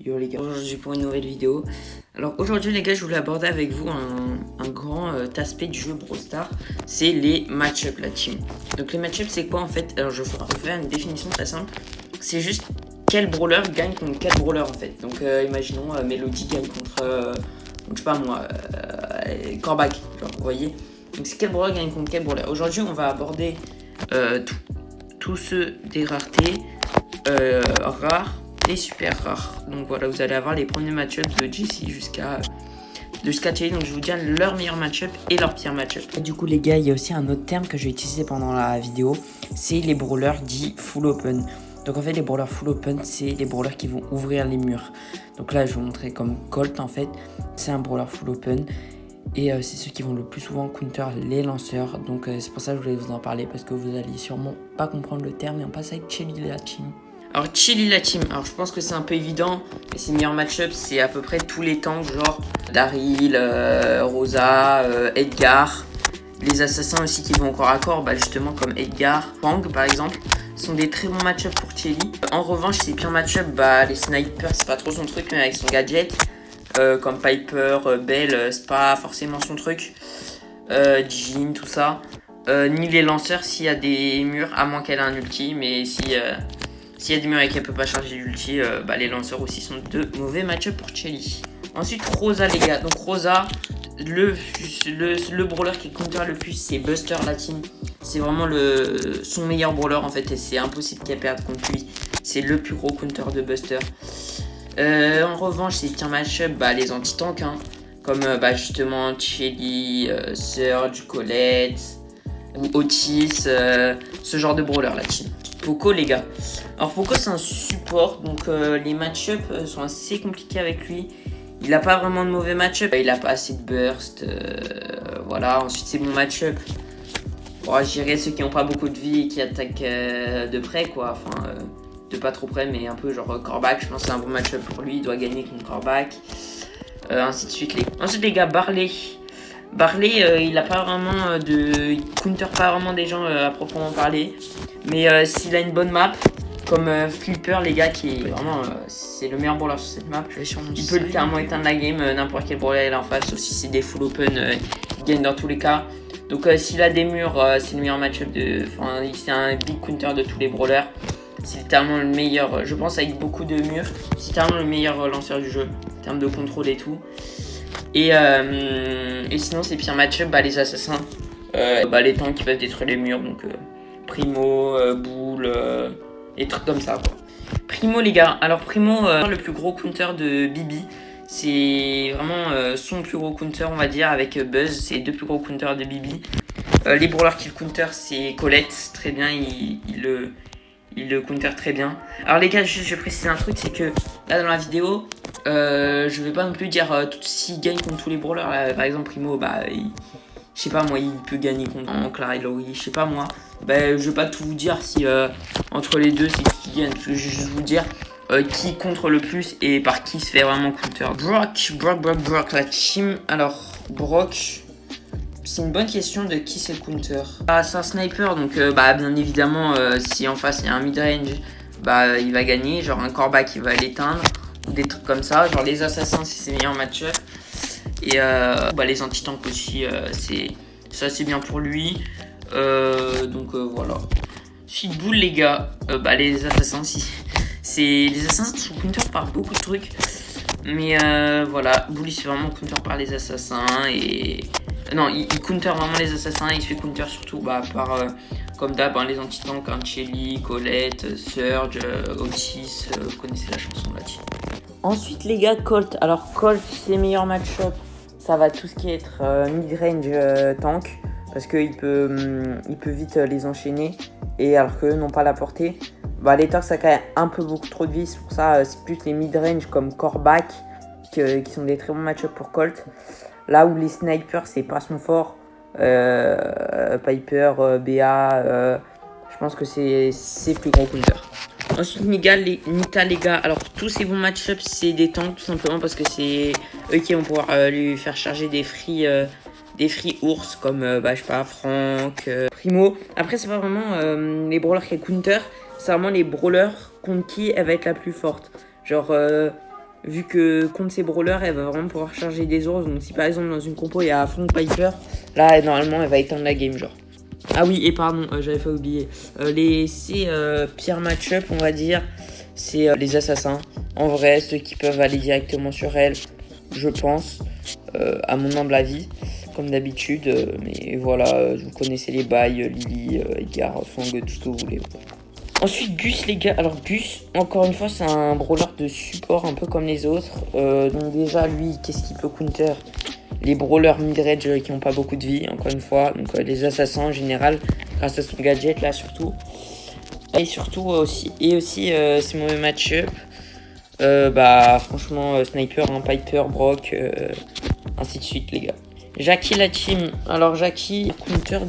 Yo les gars, aujourd'hui pour une nouvelle vidéo. Alors aujourd'hui les gars, je voulais aborder avec vous un grand aspect du jeu Brawl Stars, c'est les match-up la team. Donc les match-up c'est quoi en fait? Alors je vais faire une définition très simple, c'est juste quel brawler gagne contre quel brawler en fait. Donc imaginons Melody gagne contre, je sais pas moi, Corbac, genre vous voyez. Donc c'est quel brawler gagne contre quel brawler. Aujourd'hui on va aborder tous ceux des raretés rares et super rares. Donc voilà, vous allez avoir les premiers match-up de Jessie jusqu'à Chelly. Donc je vais vous dire leur meilleur match-up et leur pire match-up. Et du coup les gars, il y a aussi un autre terme que je vais utiliser pendant la vidéo, c'est les brawlers dits full open. Donc en fait les brawlers full open, c'est les brawlers qui vont ouvrir les murs. Donc là je vais vous montrer comme Colt en fait, c'est un brawler full open. Et c'est ceux qui vont le plus souvent counter les lanceurs. Donc c'est pour ça que je voulais vous en parler, parce que vous allez sûrement pas comprendre le terme. Et on passe avec Chelly la team. Alors Chelly la team, alors je pense que c'est un peu évident, mais ses meilleurs match-up c'est à peu près tous les tanks, genre Daryl, Rosa, Edgar. Les assassins aussi qui vont encore à corps, bah justement comme Edgar, Fang par exemple, sont des très bons match-up pour Chelly. En revanche ses pires match-up, bah les snipers c'est pas trop son truc, mais avec son gadget. Comme Piper, Belle, c'est pas forcément son truc. Jean, tout ça. Ni les lanceurs s'il y a des murs, à moins qu'elle ait un ulti. Mais s'il y a des murs et qu'elle peut pas charger l'ulti, bah, les lanceurs aussi sont de mauvais match-up pour Chelly. Ensuite, Rosa, les gars. Donc, Rosa, le brawler qui counter le plus, c'est Buster la team. C'est vraiment son meilleur brawler en fait. Et c'est impossible qu'elle perde contre lui. C'est le plus gros counter de Buster. En revanche, c'est pire match-up, bah, les anti-tanks, hein, comme bah, justement Chelly, Surge, Colette ou Otis, ce genre de brawler la team. Poco, les gars. Alors, Poco, c'est un support, donc les match-up sont assez compliqués avec lui. Il n'a pas vraiment de mauvais match-up, il n'a pas assez de burst. Voilà, ensuite, c'est bon match-up. Bon, je dirais ceux qui n'ont pas beaucoup de vie et qui attaquent de près, quoi. Enfin. De pas trop près, mais un peu genre Corbac, je pense que c'est un bon match-up pour lui, il doit gagner contre Corbac, ainsi de suite. Ensuite les gars, Barley, il a pas vraiment il counter pas vraiment des gens à proprement parler, mais s'il a une bonne map, comme Flipper les gars, qui est vraiment, c'est le meilleur brawler sur cette map, il peut littéralement éteindre la game, n'importe quel brawler il est en face, sauf si c'est des full open, il gagne dans tous les cas. Donc s'il a des murs, c'est le meilleur match-up enfin c'est un big counter de tous les brawlers. C'est littéralement le meilleur, je pense avec beaucoup de murs, c'est littéralement le meilleur lanceur du jeu en termes de contrôle et tout. Et sinon c'est pire match-up, bah, les assassins, bah, les tanks qui peuvent détruire les murs, donc Primo, Bull, et trucs comme ça quoi. Primo les gars, alors Primo, le plus gros counter de Bibi, c'est vraiment son plus gros counter on va dire, avec Buzz, c'est les deux plus gros counters de Bibi. Les brawlers qui le counter c'est Colette, très bien, il le counter très bien. Alors les gars, juste je précise un truc, c'est que là dans la vidéo, je vais pas non plus dire s'il gagne contre tous les brawlers. Là, par exemple Primo, bah, je sais pas moi, il peut gagner contre Clara et Laurie, je sais pas moi. Bah, je vais pas tout vous dire si entre les deux c'est qui gagne. Je vais juste vous dire qui contre le plus et par qui se fait vraiment counter. Brock la team. Alors Brock, c'est une bonne question de qui c'est le counter. Ah, c'est un sniper, donc bah, bien évidemment, si en face il y a un mid-range, bah, il va gagner. Genre un Corbac, il va l'éteindre. Ou des trucs comme ça. Genre les assassins, c'est ses meilleurs match-up. Et bah, les anti-tanks aussi, c'est assez bien pour lui. Donc voilà. Bull, les gars, bah, les assassins aussi. Les assassins sont counter par beaucoup de trucs. Mais voilà, Bull il se fait vraiment counter par les assassins et... Non, il counter vraiment les assassins, il se fait counter surtout bah, par, comme d'hab, hein, les anti-tanks, hein, Chelly, Colette, Surge, Otis, vous connaissez la chanson là-dessus. Ensuite les gars, Colt. Alors Colt, ses meilleurs match-up, ça va tout ce qui est être mid-range tank, parce qu'il peut vite les enchaîner, et alors qu'eux n'ont pas la portée. Bah, les tanks ça a quand même un peu beaucoup trop de vie, c'est pour ça c'est plus les mid-range comme Corbac qui sont des très bons match-up pour Colt. Là où les snipers c'est pas son fort, Piper, BA, je pense que c'est plus gros counter. Ensuite Nita les gars, alors tous ces bons match-up c'est des tanks tout simplement parce que c'est eux qui vont pouvoir lui faire charger des free ours comme bah, je sais pas, Franck, Primo. Après c'est pas vraiment les brawlers qui est counter, c'est vraiment les brawlers contre qui elle va être la plus forte. Genre vu que contre ces brawlers, elle va vraiment pouvoir charger des ours. Donc si par exemple dans une compo il y a Frank Piper, là normalement elle va éteindre la game genre. Ah oui, et pardon, j'avais pas oublié. Ces pires match-up, on va dire, c'est les assassins. En vrai, ceux qui peuvent aller directement sur elle, je pense, à mon humble avis, comme d'habitude. Mais voilà, vous connaissez les bails, Lily, Edgar, Fang, tout ce que vous voulez. Ensuite, Gus, les gars. Alors, Gus, encore une fois, c'est un brawler de support, un peu comme les autres. Donc déjà, lui, qu'est-ce qu'il peut counter? Les brawlers mid-range qui n'ont pas beaucoup de vie, encore une fois. Donc les assassins en général, grâce à son gadget là surtout. Et surtout aussi ces mauvais match-up. Franchement, Sniper, hein, Piper, Brock, ainsi de suite les gars. Jackie la team. Alors Jackie, counter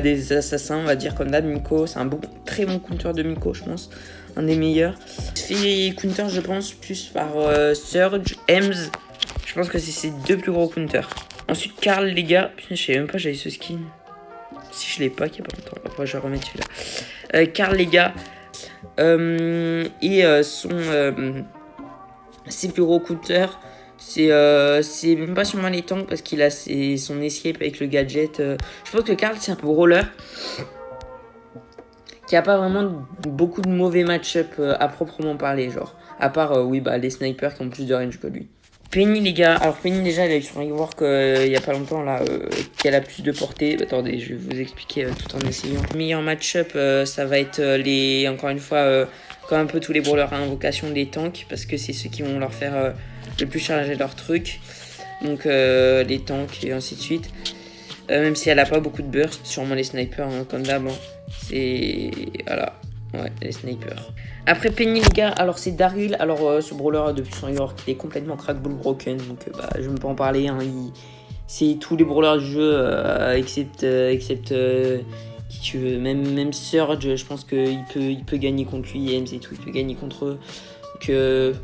des assassins, on va dire comme d'hab. Miko, c'est un très bon counter de Miko, je pense. Un des meilleurs. Fait counter, je pense, plus par Surge, Ems. Je pense que c'est ses deux plus gros counters. Ensuite, Karl, les gars. Putain, je savais même pas j'avais ce skin. Si je l'ai pas, qu'il n'y a pas longtemps. Après, je vais remettre celui-là. Karl, les gars. Ses plus gros counters, c'est même pas sûrement les tanks parce qu'il a son escape avec le gadget. Je pense que Karl, c'est un brawler qui a pas vraiment beaucoup de mauvais match-up à proprement parler, genre. À part, les snipers qui ont plus de range que lui. Penny, les gars. Alors, Penny, déjà, elle a eu sur rework il y a pas longtemps, là, qu'elle a plus de portée. Attendez, je vais vous expliquer tout en essayant. Le meilleur match-up, ça va être encore une fois, comme un peu tous les brawlers à invocation des tanks, parce que c'est ceux qui vont leur faire le plus charger leur truc. Donc, les tanks et ainsi de suite. Même si elle a pas beaucoup de burst, sûrement les snipers, hein, comme d'hab. Hein. C'est. Voilà. Ouais, les snipers. Après Penny, les gars, alors c'est Daryl. Alors ce brawler depuis son York, il est complètement crackball broken. Donc je ne peux pas en parler. Hein, c'est tous les brawlers du jeu, except qui tu veux. Même Surge, je pense qu'il peut gagner contre lui. Ems et tout, il peut gagner contre eux. Donc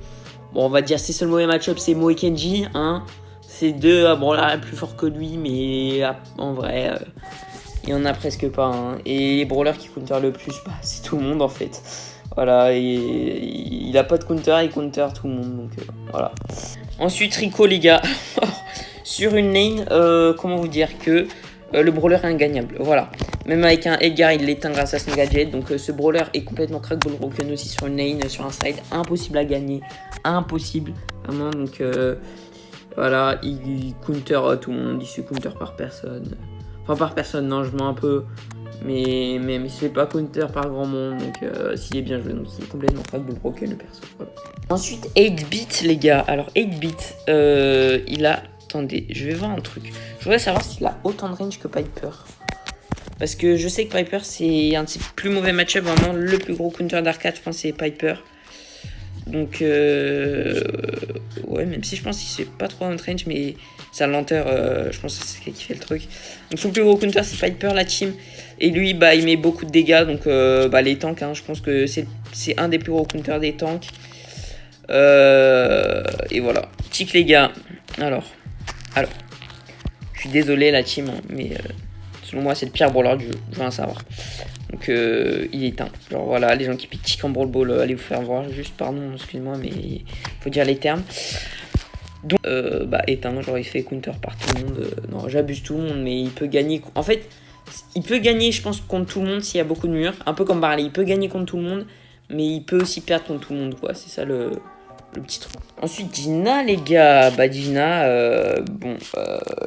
on va dire ses seuls mauvais match-up, c'est Mo et Kenji. Hein. C'est deux brawlers plus forts que lui, mais en vrai. Il y en a presque pas. Hein. Et les brawlers qui counter le plus, c'est tout le monde en fait. Voilà, et il a pas de counter, il counter tout le monde. Donc voilà. Ensuite, Rico, les gars. Sur une lane, comment vous dire que le brawler est ingagnable. Voilà. Même avec un Edgar, il l'éteint grâce à son gadget. Donc ce brawler est complètement crackball broken aussi sur une lane, sur un side. Impossible à gagner. Impossible. Vraiment, donc voilà, il counter tout le monde. Il se counter par personne. Enfin, par personne, non, je mens un peu. Mais il se fait pas counter par grand monde. Donc, s'il est bien joué, donc il est complètement crackball broken, le perso. Voilà. Ensuite, 8-bit, les gars. Alors, 8-bit, il a. Attendez, je vais voir un truc. Je voudrais savoir s'il a autant de range que Piper. Parce que je sais que Piper, c'est un de ses plus mauvais match-up. Vraiment, le plus gros counter d'arcade, je pense, c'est Piper. Donc, ouais, même si je pense qu'il se fait pas trop en range, mais sa lenteur, je pense que c'est ce qui fait le truc. Donc, son plus gros counter, c'est Piper, la team. Et lui, il met beaucoup de dégâts. Donc, les tanks, hein, je pense que c'est un des plus gros counters des tanks. Et voilà. Tic, les gars. Alors, je suis désolé, la team, hein, mais selon moi, c'est le pire brawler du jeu. Je veux en savoir. Donc il est éteint. Genre voilà, les gens qui piquent tic en brawl ball, allez vous faire voir. Juste pardon, excuse-moi, mais il faut dire les termes. Donc éteint, genre il fait counter par tout le monde. Non, j'abuse tout le monde, mais il peut gagner. En fait, il peut gagner, je pense, contre tout le monde s'il y a beaucoup de murs. Un peu comme Barley, il peut gagner contre tout le monde, mais il peut aussi perdre contre tout le monde, quoi. C'est ça le petit truc. Ensuite, Dina, les gars. Dina, je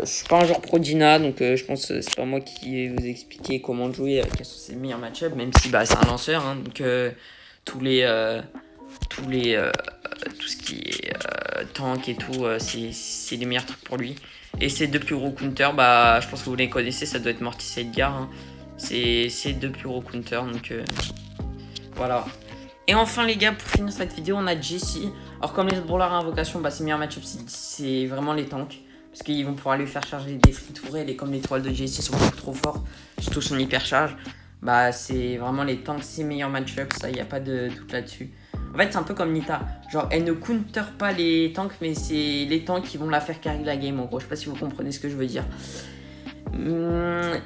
suis pas un joueur pro Dina, donc je pense que c'est pas moi qui vais vous expliquer comment jouer, quels sont ses meilleurs match-up, même si c'est un lanceur, hein, donc tout ce qui est tank et tout, c'est les meilleurs trucs pour lui. Et ses deux plus gros counters, je pense que vous les connaissez, ça doit être Mortis et Edgar. Hein. C'est ses deux plus gros counters, donc voilà. Et enfin les gars, pour finir cette vidéo, on a Jessie. Alors comme les autres brawlers à invocation, ses meilleurs match-up, c'est vraiment les tanks. Parce qu'ils vont pouvoir lui faire charger des free tourelles. Et comme les toiles de Jessie sont beaucoup trop forts, surtout son hyper charge, c'est vraiment les tanks, ses meilleurs match-up. Ça, il n'y a pas de doute là-dessus. En fait, c'est un peu comme Nita. Genre, elle ne counter pas les tanks, mais c'est les tanks qui vont la faire carry la game en gros. Je sais pas si vous comprenez ce que je veux dire.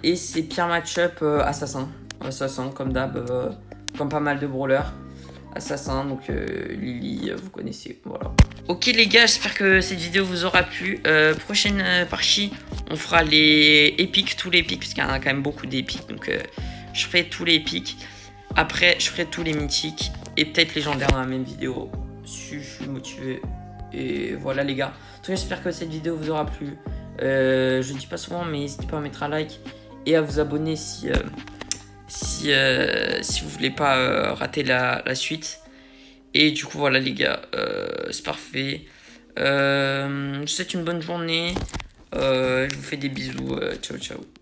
Et ses pires match-up, assassin. Assassin, comme d'hab, comme pas mal de brawlers. assassin, donc Lily, vous connaissez, voilà. Ok les gars, j'espère que cette vidéo vous aura plu. Prochaine partie, on fera les épiques, tous les épiques, parce qu'il y en a quand même beaucoup d'épiques, donc je ferai tous les épiques. Après, je ferai tous les mythiques et peut-être légendaires dans la même vidéo, si je suis motivé. Et voilà les gars, en tout cas j'espère que cette vidéo vous aura plu. Je dis pas souvent, mais n'hésitez pas à mettre un like et à vous abonner si vous voulez pas rater la suite. Et du coup voilà les gars, c'est parfait. Je vous souhaite une bonne journée. Je vous fais des bisous. Ciao ciao.